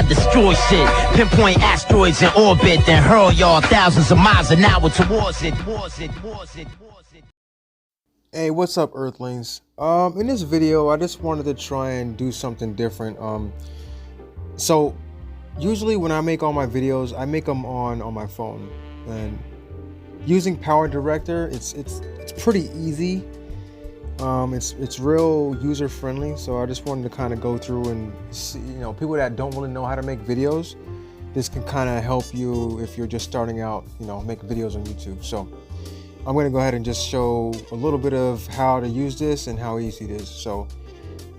Destroy shit, pinpoint asteroids in orbit, then hurl y'all thousands of miles an hour towards it. Hey, what's up, Earthlings? In this video, I just wanted to try and do something different. So usually when I make all my videos, I make them on my phone, and using Power Director, it's pretty easy. It's real user friendly, so I just wanted to kind of go through and see, people that don't really know how to make videos, this can kind of help you if you're just starting out, making videos on YouTube. So I'm going to go ahead and just show a little bit of how to use this and how easy it is. So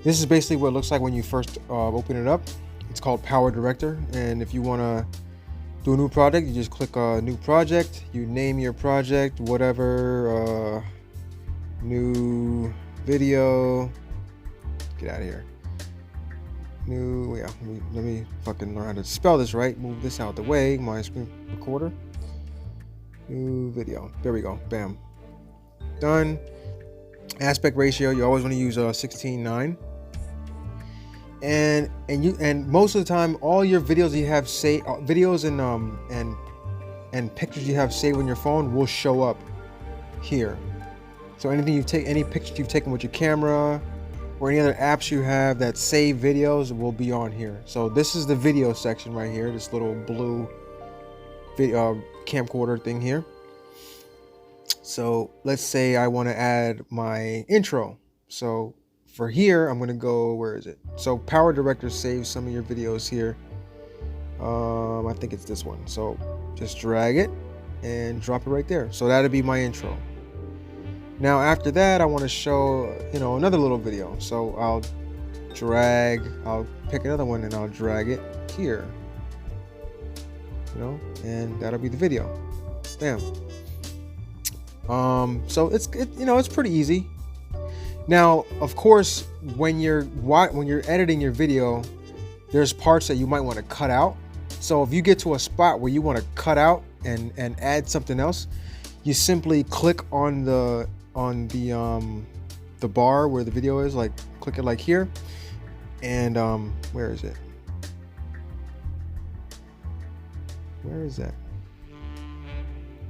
this is basically what it looks like when you first open it up. It's called Power Director, and if you want to do a new project, you just click new project, you name your project whatever, new video, get out of here, new, yeah, let me fucking learn how to spell this right, move this out the way, my screen recorder, new video, there we go, bam, done. Aspect ratio, you always want to use 16:9, and most of the time all your videos you have saved, videos and pictures you have saved on your phone will show up here. So any pictures you've taken with your camera or any other apps you have that save videos will be on here. So this is the video section right here, this little blue video camcorder thing here. So let's say I want to add my intro. So for here, I'm going to go, where is it? So Power Director saves some of your videos here. I think it's this one. So just drag it and drop it right there. So that'll be my intro. Now after that, I want to show, another little video. So I'll pick another one and I'll drag it here, and that'll be the video. Bam. So it's pretty easy. Now, of course, when you're editing your video, there's parts that you might want to cut out. So if you get to a spot where you want to cut out and add something else, you simply click on the bar where the video is, like click it like here, and where is it? Where is that?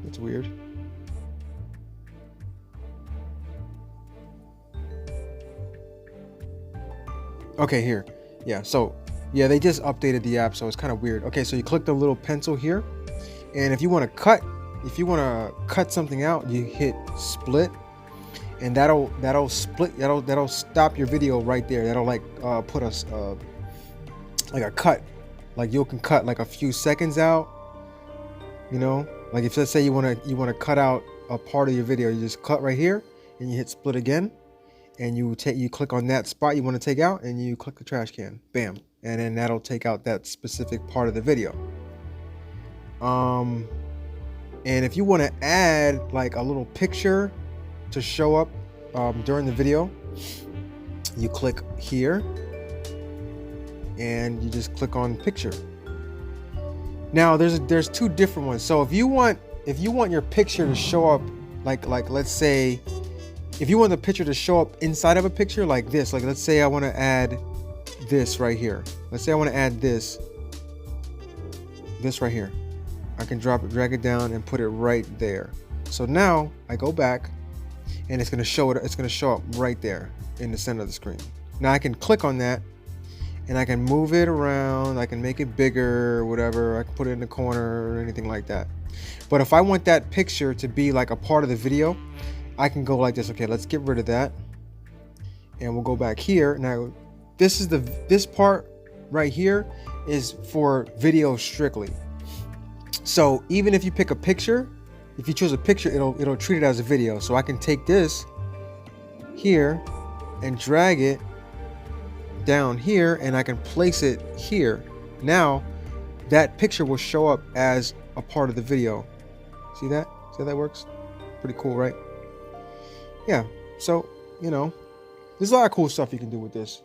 That's weird. Okay, here. Yeah, so yeah, they just updated the app, so it's kind of weird. Okay, so you click the little pencil here, and if you want to cut something out, you hit split, and that'll stop your video right there. That'll like put us like a cut, like you can cut like a few seconds out, like if, let's say you want to cut out a part of your video, you just cut right here and you hit split again, and you click on that spot you want to take out and you click the trash can, bam, and then that'll take out that specific part of the video. And if you want to add like a little picture to show up during the video, you click here and you just click on picture. Now there's two different ones. So if you want your picture to show up like let's say if you want the picture to show up inside of a picture like this, like let's say I want to add this right here. Let's say I want to add this right here. I can drag it down and put it right there. So now I go back and it's going to show up right there in the center of the screen. Now I can click on that and I can move it around. I can make it bigger or whatever. I can put it in the corner or anything like that. But if I want that picture to be like a part of the video, I can go like this. Okay, let's get rid of that. And we'll go back here. Now this part right here is for video strictly. So even if you pick a picture, if you choose a picture, it'll treat it as a video. So I can take this here and drag it down here and I can place it here. Now that picture will show up as a part of the video. See that? See how that works? Pretty cool, right? Yeah. So, there's a lot of cool stuff you can do with this.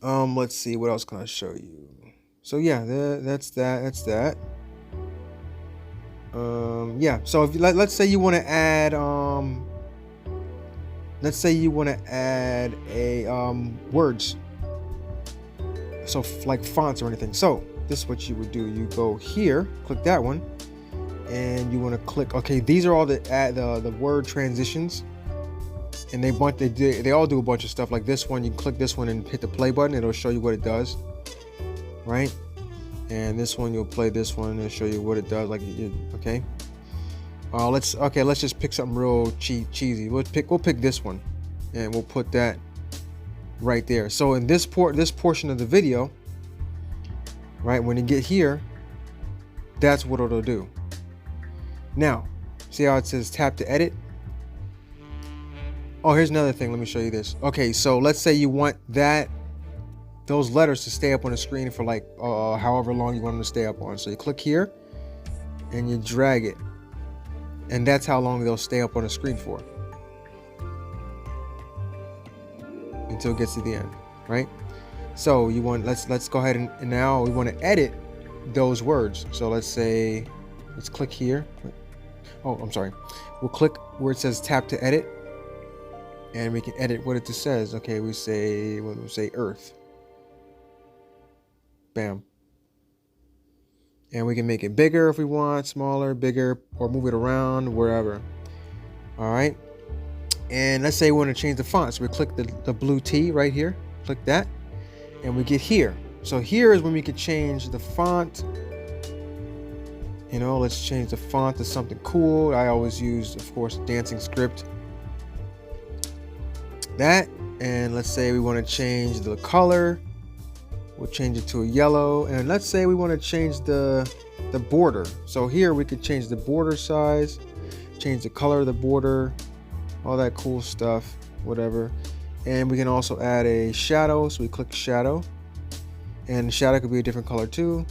Let's see, what else can I show you? So yeah, that's that. Yeah, so if let's say you want to add a words. so like fonts or anything. So this is what you would do. You go here, click that one, and you want to click. Okay, these are all the word transitions, and they all do a bunch of stuff. Like this one, you can click this one and hit the play button. It'll show you what it does, right? And this one, you'll play this one and show you what it does. Like, okay. Let's just pick something real cheesy. We'll pick this one, and we'll put that right there. So in this portion of the video, right, when you get here, that's what it'll do. Now, see how it says tap to edit? Oh, here's another thing. Let me show you this. Okay, so let's say you want those letters to stay up on the screen for like however long you want them to stay up on. So you click here and you drag it, and that's how long they'll stay up on the screen for, until it gets to the end, right? So you want, let's go ahead and now we want to edit those words. So let's click here. Oh, I'm sorry. We'll click where it says tap to edit, and we can edit what it just says. Okay, we'll say Earth. Bam. And we can make it bigger if we want, smaller, bigger, or move it around, wherever. All right. And let's say we want to change the font. So we click the blue T right here. Click that. And we get here. So here is when we can change the font. You know, let's change the font to something cool. I always use, of course, Dancing Script. That. And let's say we want to change the color. We'll change it to a yellow, and let's say we want to change the border. So here we could change the border size, change the color of the border, all that cool stuff, whatever. And we can also add a shadow. So we click shadow, and the shadow could be a different color too,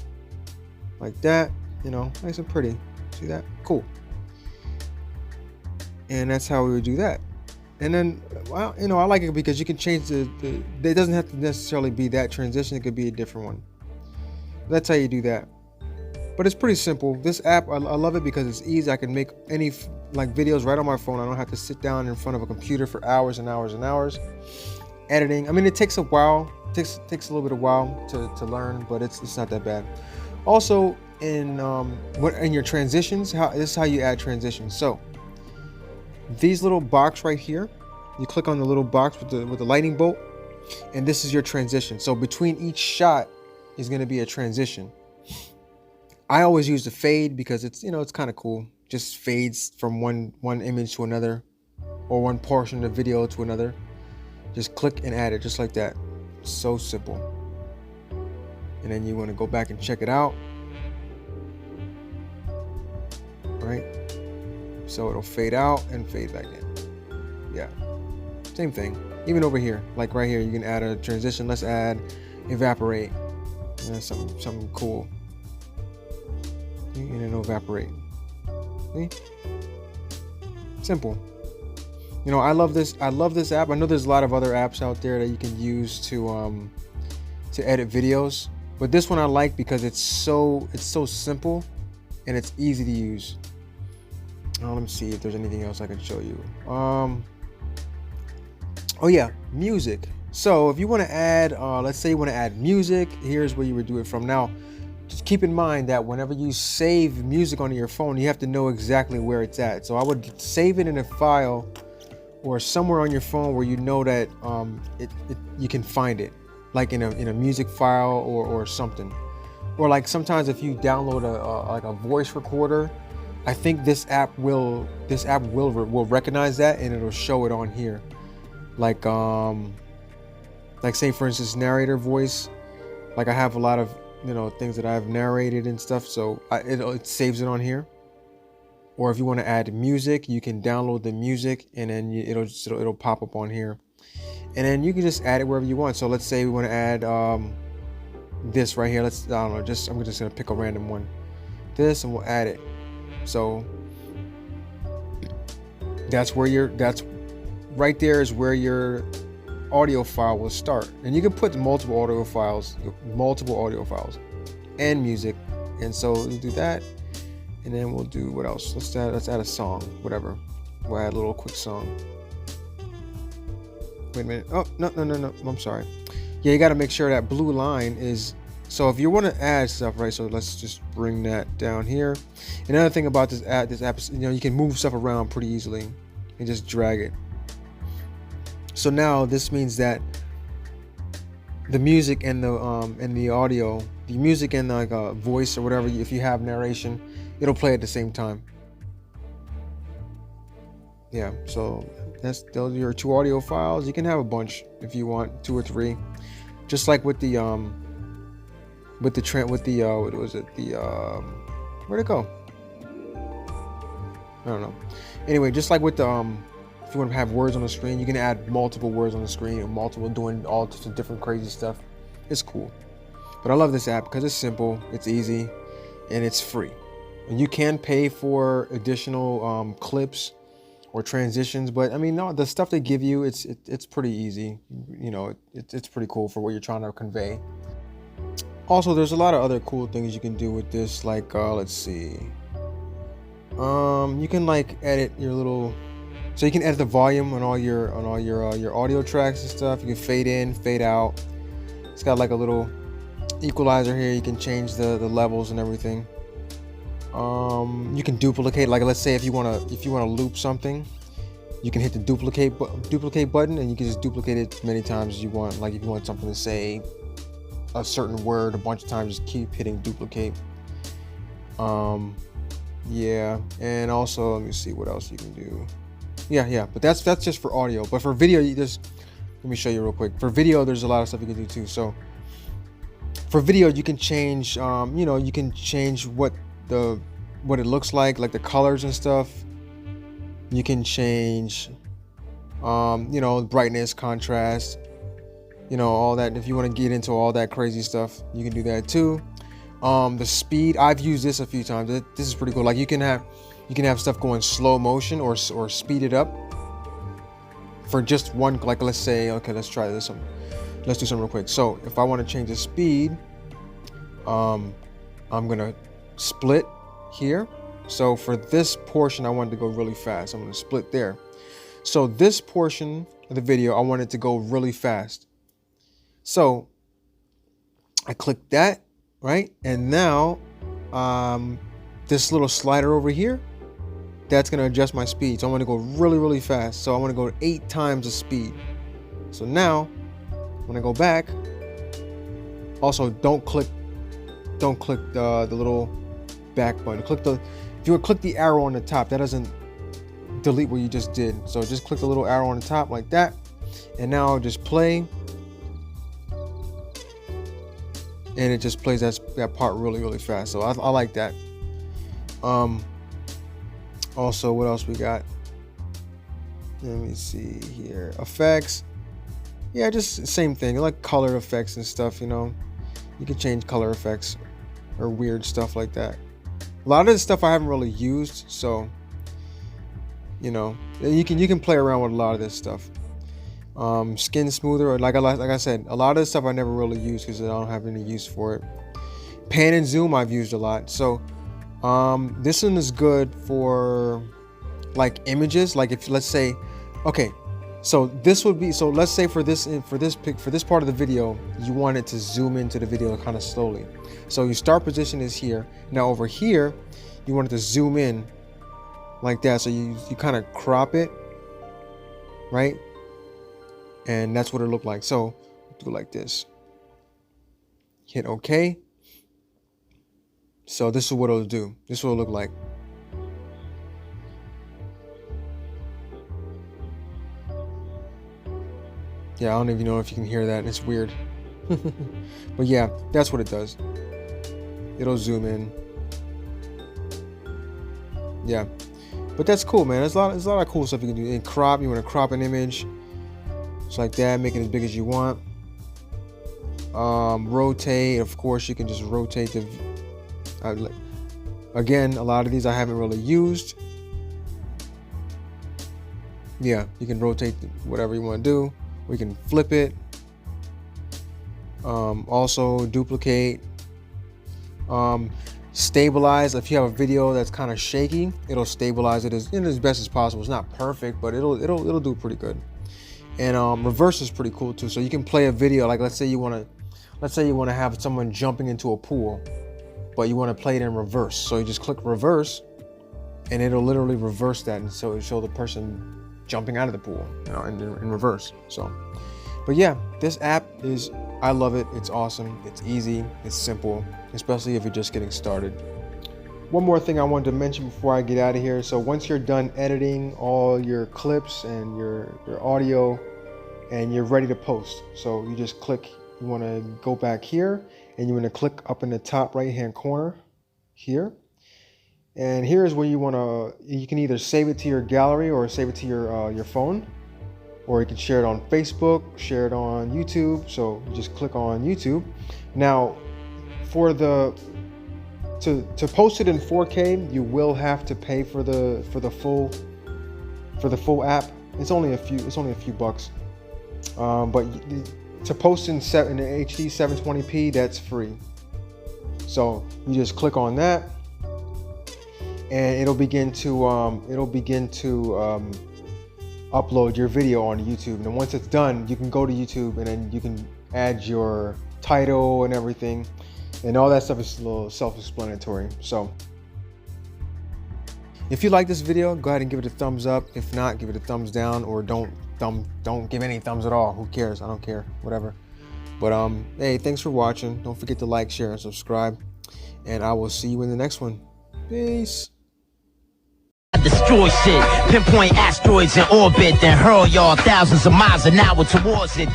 like that. You know, nice and pretty. See that? Cool. And that's how we would do that. And then, well, you know, I like it because you can change it doesn't have to necessarily be that transition. It could be a different one. That's how you do that. But it's pretty simple. This app, I love it because it's easy. I can make any like videos right on my phone. I don't have to sit down in front of a computer for hours and hours and hours editing. I mean, it takes a while. It takes a little bit of while to learn, but it's not that bad. Also, in your transitions, this is how you add transitions. So these little box right here, you click on the little box with the lightning bolt, and this is your transition. So between each shot is going to be a transition. I always use the fade because it's, you know, it's kind of cool. Just fades from one image to another, or one portion of the video to another. Just click and add it just like that. So simple. And then you want to go back and check it out. Right? So it'll fade out and fade back in. Yeah, same thing. Even over here, like right here, you can add a transition. Let's add evaporate. You know, something cool. And then evaporate. See? Simple. You know, I love this app. I know there's a lot of other apps out there that you can use to edit videos, but this one I like because it's so simple and it's easy to use. Let me see if there's anything else I can show you. Oh yeah, music. So if you want to add, let's say you want to add music, here's where you would do it from. Now, just keep in mind that whenever you save music onto your phone, you have to know exactly where it's at. So I would save it in a file or somewhere on your phone where you know that you can find it, like in a music file or something. Or like sometimes if you download like a voice recorder, I think this app will recognize that, and it'll show it on here. Like say for instance, narrator voice. Like I have a lot of, you know, things that I've narrated and stuff, so it saves it on here. Or if you want to add music, you can download the music, and then it'll pop up on here, and then you can just add it wherever you want. So let's say we want to add this right here. I don't know, I'm just gonna pick a random one, this, and we'll add it. So that's right there is where your audio file will start, and you can put multiple audio files and music. And so we'll do that, and then we'll do what else? Let's add a song, whatever. We'll add a little quick song. Wait a minute. Oh, no, I'm sorry. Yeah, you got to make sure that blue line is, so if you want to add stuff, right? So let's just bring that down here. Another thing about this app is, you know, you can move stuff around pretty easily and just drag it. So now this means that the music and the audio, the music and like a voice or whatever, if you have narration, it'll play at the same time. Yeah, so those are your 2 audio files. You can have a bunch if you want, 2 or 3, just like with the what was it, where'd it go? I don't know. Anyway, just like with the if you want to have words on the screen, you can add multiple words on the screen or multiple, doing all sorts of different crazy stuff. It's cool. But I love this app because it's simple, it's easy, and it's free. And you can pay for additional clips or transitions, but I mean, no, the stuff they give you, it's pretty easy. You know, it's pretty cool for what you're trying to convey. Also, there's a lot of other cool things you can do with this, like let's see, you can like edit your little, so you can edit the volume on all your audio tracks and stuff. You can fade in, fade out. It's got like a little equalizer here. You can change the levels and everything. You can duplicate, like let's say if you want to loop something, you can hit the duplicate button and you can just duplicate it as many times as you want. Like if you want something to say a certain word a bunch of times, just keep hitting duplicate. Yeah, and also let me see what else you can do. Yeah, but that's just for audio. But for video, let me show you real quick. For video, there's a lot of stuff you can do too. So for video, you can change, you know, you can change what it looks like the colors and stuff. You can change, you know, brightness, contrast, you know, all that. If you want to get into all that crazy stuff, you can do that too. The speed, I've used this a few times. This is pretty cool. Like you can have stuff going slow motion or speed it up for just one, like let's say, okay, let's try this one. Let's do something real quick. So if I want to change the speed, I'm gonna split here. So for this portion, I wanted to go really fast. I'm gonna split there. So this portion of the video, I want it to go really fast. So I click that, right? And now this little slider over here, that's gonna adjust my speed. So I want to go really, really fast. So I want to go 8 times the speed. So now when I go back, also don't click the little back button. If you would click the arrow on the top, that doesn't delete what you just did. So just click the little arrow on the top like that, and now I'll just play, and it just plays that part really, really fast. So I like that. Also, what else we got? Let me see here. Effects. Yeah, just same thing. Like color effects and stuff, you know. You can change color effects or weird stuff like that. A lot of this stuff I haven't really used, so you know, you can play around with a lot of this stuff. Skin smoother, or like I said, a lot of this stuff I never really used because I don't have any use for it. Pan and zoom I've used a lot. So this one is good for like images. Like if, let's say, okay, so this would be, so let's say for this part of the video, you want it to zoom into the video kind of slowly. So your start position is here. Now over here, you want it to zoom in like that. So you kind of crop it, right? And that's what it looked like. So do it like this. Hit OK. So this is what it'll do. This is what it'll look like. Yeah, I don't even know if you can hear that. It's weird. But yeah, that's what it does. It'll zoom in. Yeah. But that's cool, man. There's a lot of cool stuff you can do. And crop, you want to crop an image. Just like that, make it as big as you want. Rotate, of course, you can just rotate the... Again, a lot of these I haven't really used. Yeah, you can rotate whatever you want to do. We can flip it. Also duplicate. Stabilize. If you have a video that's kind of shaky, it'll stabilize it as best as possible. It's not perfect, but it'll do pretty good. And reverse is pretty cool too. So you can play a video, like let's say you want to have someone jumping into a pool, but you want to play it in reverse. So you just click reverse, and it'll literally reverse that, and so it'll show the person jumping out of the pool, you know, in reverse. So, but yeah, this app I love it. It's awesome. It's easy. It's simple, especially if you're just getting started. One more thing I wanted to mention before I get out of here. So once you're done editing all your clips and your audio, and you're ready to post, so you just click. You want to go back here, and you want to click up in the top right hand corner here. And here's where you can either save it to your gallery or save it to your phone, or you can share it on Facebook, share it on YouTube. So you just click on YouTube. Now, to post it in 4K, you will have to pay for the full app. It's only a few bucks. But to post in HD 720p, that's free. So you just click on that, and it'll begin to upload your video on YouTube. And then once it's done, you can go to YouTube, and then you can add your title and everything, and all that stuff is a little self-explanatory. So if you like this video, go ahead and give it a thumbs up. If not, give it a thumbs down, or don't give any thumbs at all. Who cares? I don't care. Whatever. But hey, thanks for watching. Don't forget to like, share, and subscribe. And I will see you in the next one. Peace. Destroy shit, pinpoint asteroids in orbit, then hurl y'all thousands of miles an hour towards it.